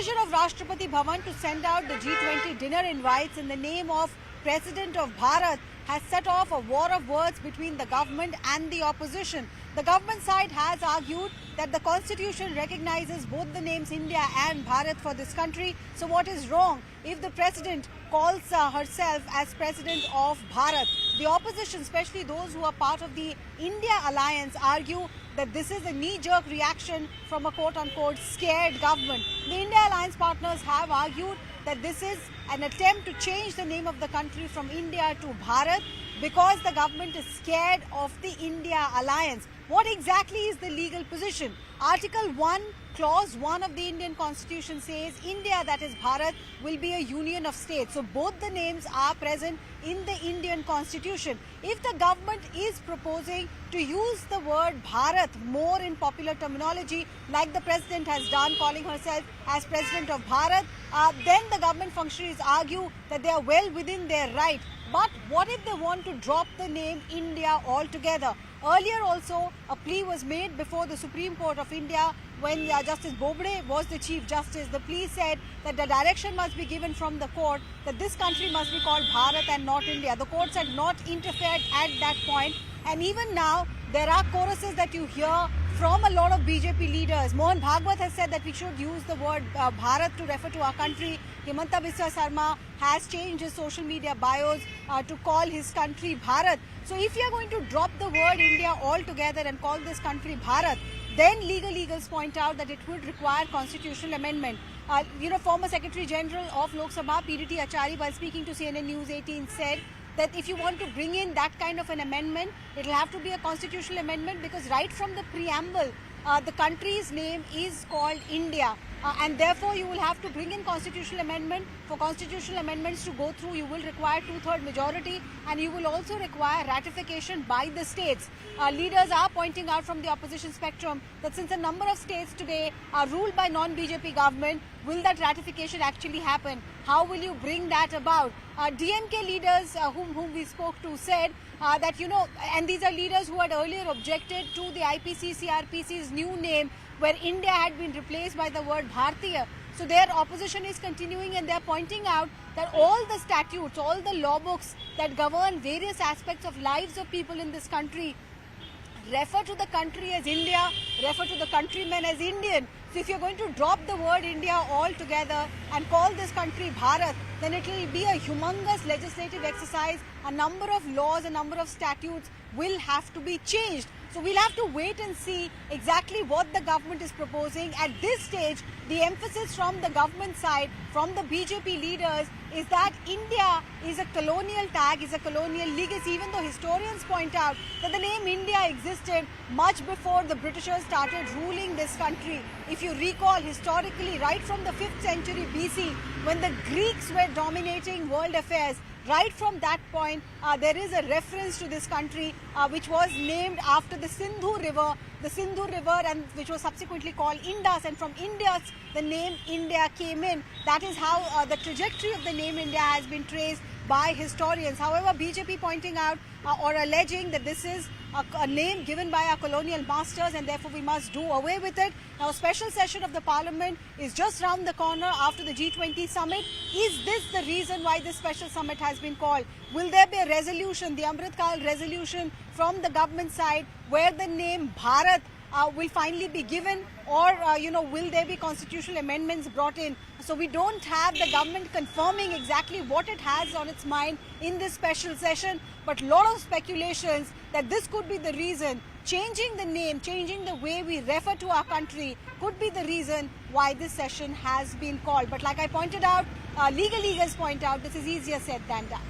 decision of Rashtrapati Bhavan to send out the G20 dinner invites in the name of President of Bharat has set off a war of words between the government and the opposition. The government side has argued that the constitution recognizes both the names India and Bharat for this country. So what is wrong if the president calls herself as president of Bharat? The opposition, especially those who are part of the India alliance, argue that this is a knee-jerk reaction from a quote-unquote scared government. The India alliance partners have argued that this is an attempt to change the name of the country from India to Bharat because the government is scared of the India alliance. What exactly is the legal position? Article 1, Clause 1 of the Indian Constitution says India, that is Bharat, will be a union of states. So both the names are present in the Indian Constitution. If the government is proposing to use the word Bharat more in popular terminology, like the president has done, calling herself as president of Bharat, then the government functionaries argue that they are well within their right. But what if they want to drop the name India altogether? Earlier also, a plea was made before the Supreme Court of India when Justice Bobde was the Chief Justice. The plea said that the direction must be given from the court that this country must be called Bharat and not India. The courts had not interfered at that point, and even now there are choruses that you hear from a lot of BJP leaders. Mohan Bhagwat has said that we should use the word Bharat to refer to our country. Himanta Biswa Sarma has changed his social media bios to call his country Bharat. So if you are going to drop the word India altogether and call this country Bharat, then legal point out that it would require constitutional amendment. Former Secretary General of Lok Sabha, PDT Achari, while speaking to CNN News 18, said that if you want to bring in that kind of an amendment, it will have to be a constitutional amendment because right from the preamble, the country's name is called India. And therefore, you will have to bring in constitutional amendment. For constitutional amendments to go through, you will require two-third majority and you will also require ratification by the states. Leaders are pointing out from the opposition spectrum that since a number of states today are ruled by non-BJP government, will that ratification actually happen? How will you bring that about? DMK leaders whom we spoke to said that, and these are leaders who had earlier objected to the IPC CRPC's new name where India had been replaced by the word Bharatiya. So their opposition is continuing and they are pointing out that all the statutes, all the law books that govern various aspects of lives of people in this country refer to the country as India, refer to the countrymen as Indian. So if you're going to drop the word India altogether and call this country Bharat, then it will be a humongous legislative exercise. A number of laws, a number of statutes will have to be changed. So we'll have to wait and see exactly what the government is proposing. At this stage, the emphasis from the government side, from the BJP leaders, is that India is a colonial tag, is a colonial legacy, even though historians point out that the name India existed much before the Britishers started ruling this country. If you recall historically, right from the 5th century BC, when the Greeks were dominating world affairs, right from that point, there is a reference to this country which was named after the Sindhu River, and which was subsequently called Indus, and from Indus the name India came in. That is how the trajectory of the name India has been traced by historians. However, BJP pointing out or alleging that this is a name given by our colonial masters and therefore we must do away with it. Now, a special session of the parliament is just round the corner after the G20 summit. Is this the reason why this special summit has been called? Will there be a resolution, the Amrit Kal resolution from the government side where the name Bharat will finally be given, or will there be constitutional amendments brought in? So we don't have the government confirming exactly what it has on its mind in this special session, but a lot of speculations that this could be the reason. Changing the name, changing the way we refer to our country could be the reason why this session has been called. But like I pointed out, legal leaders point out, this is easier said than done.